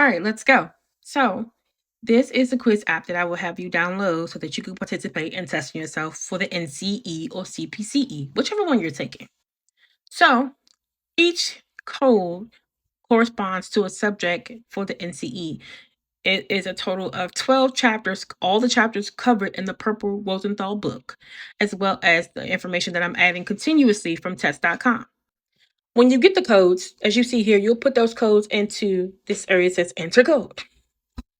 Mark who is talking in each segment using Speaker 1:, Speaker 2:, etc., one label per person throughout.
Speaker 1: All right, let's go. So, this is a quiz app that I will have you download so that you can participate in testing yourself for the NCE or CPCE, whichever one you're taking. So, each code corresponds to a subject for the NCE. It is a total of 12 chapters, all the chapters covered in the Purple Rosenthal book, as well as the information that I'm adding continuously from test.com. When you get the codes, as you see here, you'll put those codes into this area that says enter code.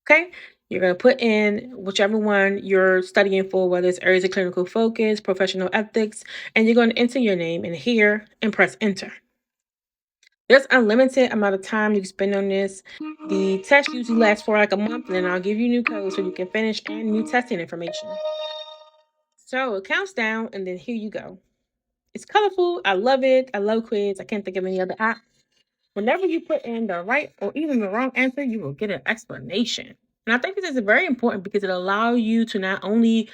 Speaker 1: Okay, you're going to put in whichever one you're studying for, whether it's areas of clinical focus, professional ethics, and you're going to enter your name in here and press enter. There's unlimited amount of time you can spend on this. The test usually lasts for like a month, and then I'll give you new codes so you can finish and new testing information. So it counts down, and then here you go. It's colorful. I love it. I love Quiz. I can't think of any other app. Whenever you put in the right or even the wrong answer, you will get an explanation. And I think this is very important because it allows you to not only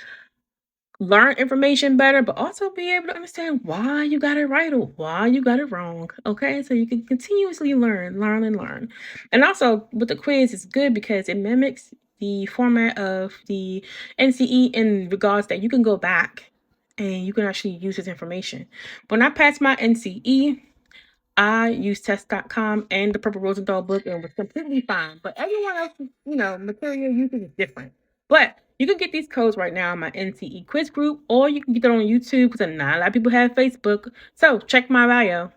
Speaker 1: learn information better, but also be able to understand why you got it right or why you got it wrong. Okay, so you can continuously learn. And also with the quiz, it's good because it mimics the format of the NCE in regards that you can go back and you can actually use this information. When I passed my NCE, I use test.com and the Purple Rosenthal book and was completely fine. But everyone else's, material usage is different. But you can get these codes right now in my NCE quiz group, or you can get it on YouTube because not a lot of people have Facebook. So check my bio.